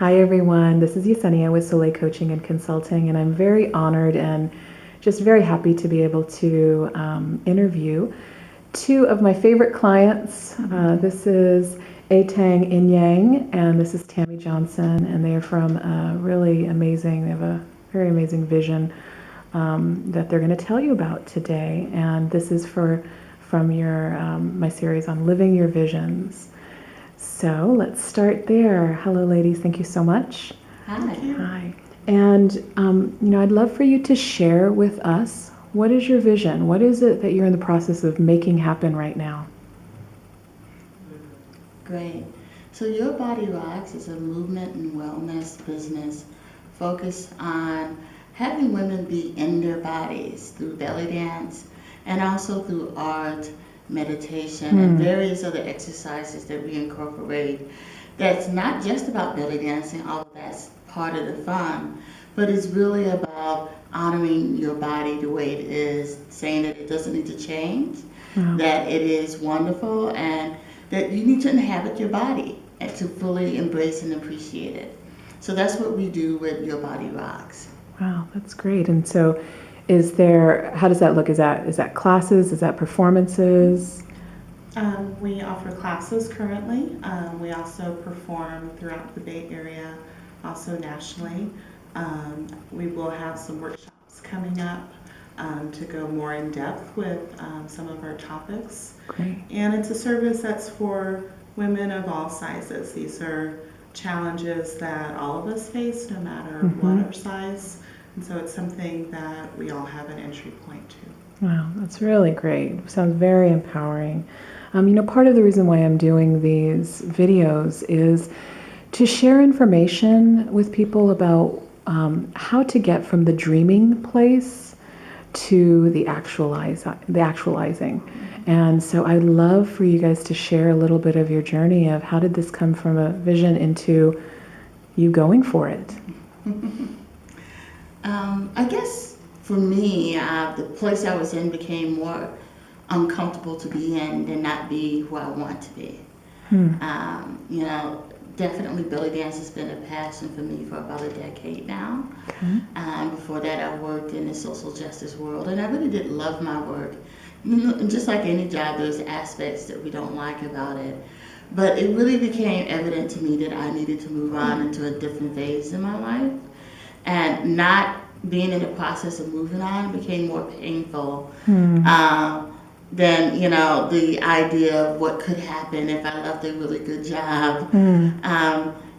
Hi everyone, this is Yesenia with Soleil Coaching and Consulting, and I'm very honored and just very happy to be able to interview two of my favorite clients. This is Etang Inyang, and this is Tammy Johnson, and they are from really amazing, they have a very amazing vision that they're going to tell you about today, and this is from your my series on living your visions. So let's start there. Hello, ladies. Thank you so much. Hi. Hi. And I'd love for you to share with us, what is your vision? What is it that you're in the process of making happen right now? Great. So Your Body Raks is a movement and wellness business focused on having women be in their bodies through belly dance and also through art, meditation, and various other exercises that we incorporate. That's not just about belly dancing, although that's part of the fun, but it's really about honoring your body the way it is, saying that it doesn't need to change, that it is wonderful, and that you need to inhabit your body and to fully embrace and appreciate it. So that's what we do with Your Body Raks. Wow, that's great. And so how does that look? Is that classes? Is that performances? We offer classes currently. We also perform throughout the Bay Area, also nationally. We will have some workshops coming up to go more in depth with some of our topics. Great. And it's a service that's for women of all sizes. These are challenges that all of us face, no matter what our size. And so it's something that we all have an entry point to. Wow, that's really great. Sounds very empowering. Part of the reason why I'm doing these videos is to share information with people about how to get from the dreaming place to the actualizing. And so I'd love for you guys to share a little bit of your journey of how did this come from a vision into you going for it? I guess for me, the place I was in became more uncomfortable to be in than not be who I want to be. Definitely belly dance has been a passion for me for about a decade now. Before that, I worked in the social justice world, and I really did love my work. Just like any job, there's aspects that we don't like about it. But it really became evident to me that I needed to move on into a different phase in my life. And not being in the process of moving on became more painful than, the idea of what could happen if I left a really good job. And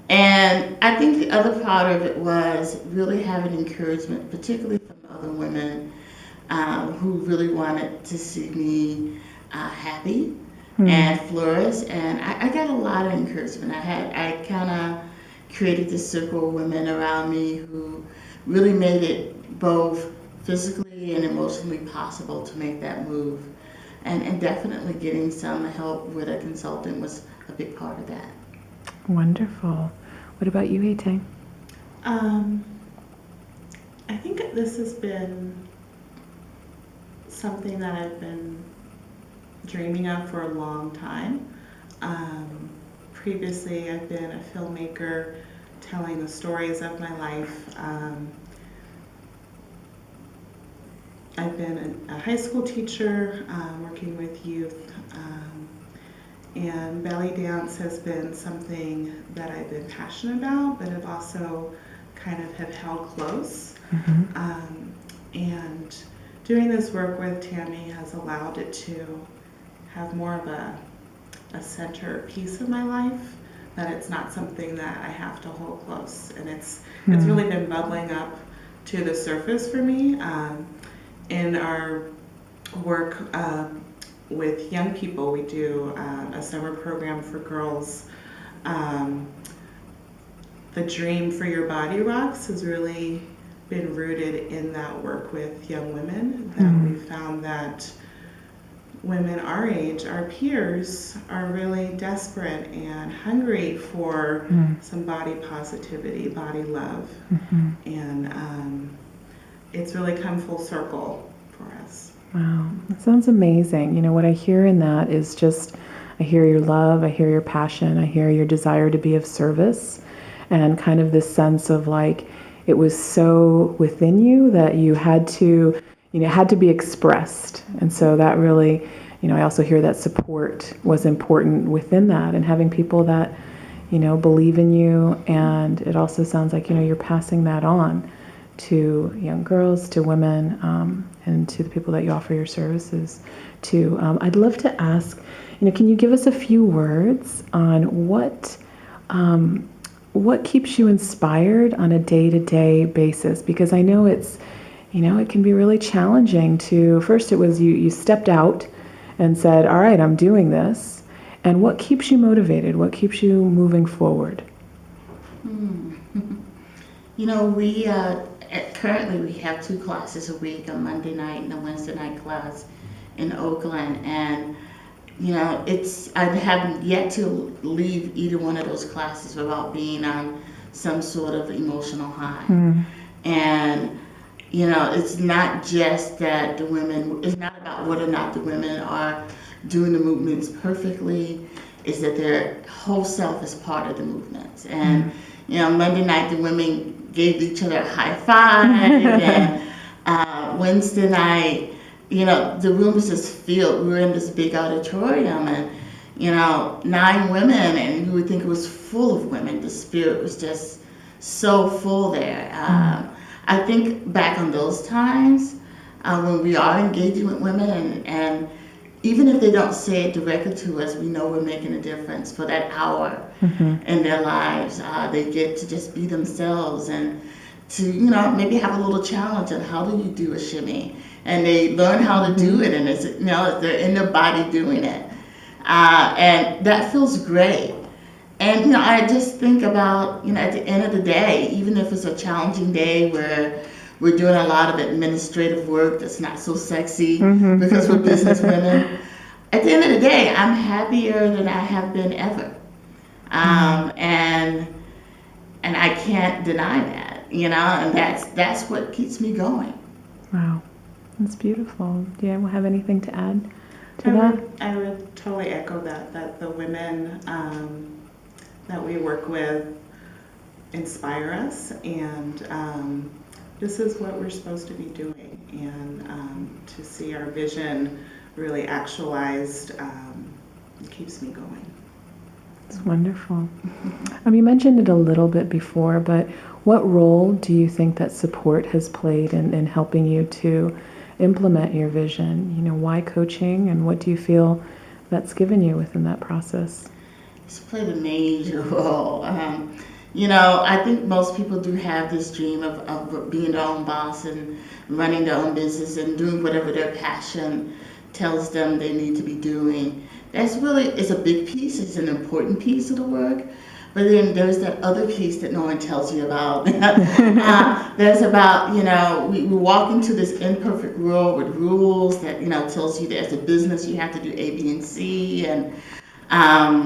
I think the other part of it was really having encouragement, particularly from other women who really wanted to see me happy and flourish. And I got a lot of encouragement. I kind of created this circle of women around me who really made it both physically and emotionally possible to make that move. And definitely getting some help with a consultant was a big part of that. Wonderful. What about you, Etang? I think this has been something that I've been dreaming of for a long time. Previously, I've been a filmmaker telling the stories of my life. I've been a high school teacher working with youth, and belly dance has been something that I've been passionate about, but have also kind of have held close. And doing this work with Tammy has allowed it to have more of a center piece of my life, that it's not something that I have to hold close. And it's really been bubbling up to the surface for me. In our work with young people, we do a summer program for girls. The dream for Your Body Raks has really been rooted in that work with young women, that we found that women our age, our peers, are really desperate and hungry for some body positivity, body love. And it's really come full circle for us. Wow, that sounds amazing. What I hear in that is just, I hear your love, I hear your passion, I hear your desire to be of service. and kind of this sense of like it was so within you that you had to, had to be expressed. And so that really, I also hear that support was important within that, and having people that, believe in you. And it also sounds like, you're passing that on to young girls, to women, and to the people that you offer your services to. I'd love to ask, can you give us a few words on what keeps you inspired on a day-to-day basis? Because I know it's, it can be really challenging to, first it was you stepped out and said, all right, I'm doing this. And what keeps you motivated? What keeps you moving forward? We currently we have 2 classes a week, a Monday night and a Wednesday night class in Oakland. And, I haven't yet to leave either one of those classes without being on some sort of emotional high. And, it's not just that it's not about whether or not the women are doing the movements perfectly, is that their whole self is part of the movements. And, Monday night the women gave each other a high five, and Wednesday night, the room was just filled. We were in this big auditorium, and, 9 women, and you would think it was full of women. The spirit was just so full there. I think back on those times when we are engaging with women, and even if they don't say it directly to us, we know we're making a difference for that hour in their lives. They get to just be themselves and to, maybe have a little challenge on how do you do a shimmy. And they learn how to do it, and it's, they're in their body doing it. And that feels great. And, I just think about, at the end of the day, even if it's a challenging day where we're doing a lot of administrative work that's not so sexy because we're business women. At the end of the day, I'm happier than I have been ever. And I can't deny that, and that's what keeps me going. Wow, that's beautiful. Do you have anything to add to that? I would totally echo that the women that we work with inspire us, and this is what we're supposed to be doing, and to see our vision really actualized keeps me going. It's wonderful. You mentioned it a little bit before, but what role do you think that support has played in helping you to implement your vision? Why coaching, and what do you feel that's given you within that process? It's played a major role. I think most people do have this dream of being their own boss and running their own business and doing whatever their passion tells them they need to be doing. It's a big piece, it's an important piece of the work, but then there's that other piece that no one tells you about. There's about, we walk into this imperfect world with rules that, tells you that as a business you have to do A, B, and C, and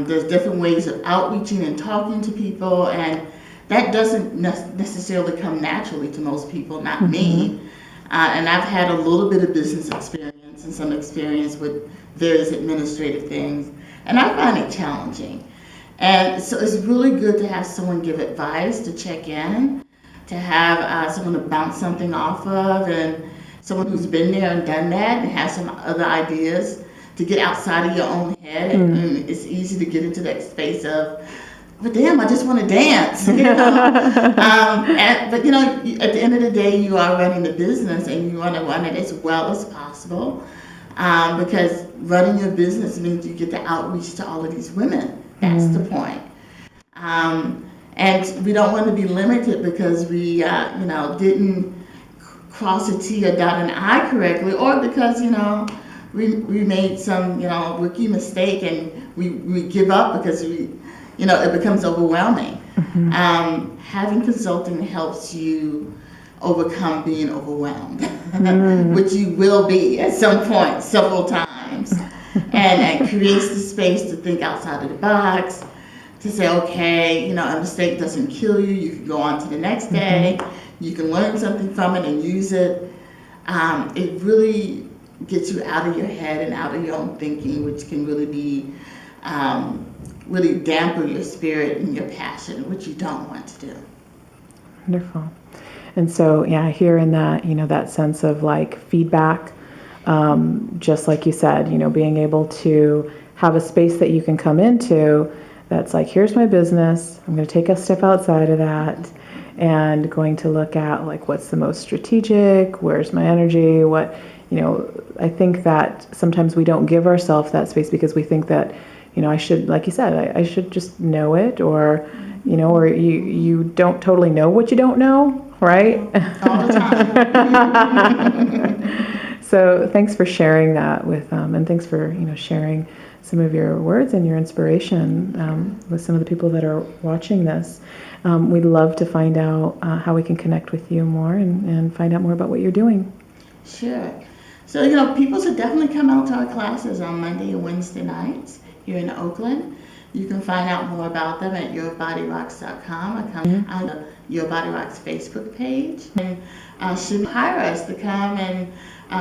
there's different ways of outreaching and talking to people, and that doesn't necessarily come naturally to most people, not me. And I've had a little bit of business experience and some experience with various administrative things, and I find it challenging. And so it's really good to have someone give advice, to check in, to have someone to bounce something off of, and someone who's been there and done that and has some other ideas, to get outside of your own head. And it's easy to get into that space of, but damn, I just want to dance. But at the end of the day, you are running the business, and you want to run it as well as possible, because running your business means you get to outreach to all of these women. That's the point. And we don't want to be limited because we, didn't cross a T or dot an I correctly, or because, we made some, rookie mistake and we give up because it becomes overwhelming. Having consulting helps you overcome being overwhelmed, which you will be at some point several times. And it creates the space to think outside of the box, to say, okay, a mistake doesn't kill you. You can go on to the next day. You can learn something from it and use it. It really gets you out of your head and out of your own thinking, which can really be really damper your spirit and your passion, which you don't want to do. Wonderful. And so, yeah, here in that, that sense of like feedback, just like you said, being able to have a space that you can come into that's like, here's my business. I'm going to take a step outside of that and going to look at like, what's the most strategic? Where's my energy? I think that sometimes we don't give ourselves that space because we think that, I should, like you said, I should just know it, or, or you don't totally know what you don't know, right? All the time. So thanks for sharing that with, and thanks for, sharing some of your words and your inspiration with some of the people that are watching this. We'd love to find out how we can connect with you more and find out more about what you're doing. Sure. So, people should definitely come out to our classes on Monday and Wednesday nights here in Oakland. You can find out more about them at yourbodyraks.com. I come on the Your Body Raks Facebook page. And hire us to come and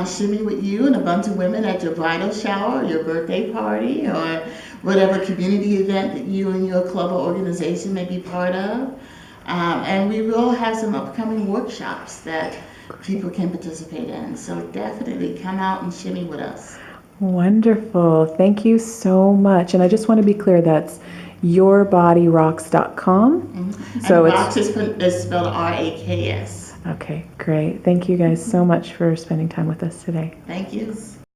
shimmy with you and a bunch of women at your bridal shower, or your birthday party, or whatever community event that you and your club or organization may be part of. And we will have some upcoming workshops that people can participate in. So definitely come out and shimmy with us. Wonderful. Thank you so much. And I just want to be clear, that's yourbodyraks.com. Mm-hmm. So and Raks is spelled R-A-K-S. Okay, great. Thank you guys so much for spending time with us today. Thank you.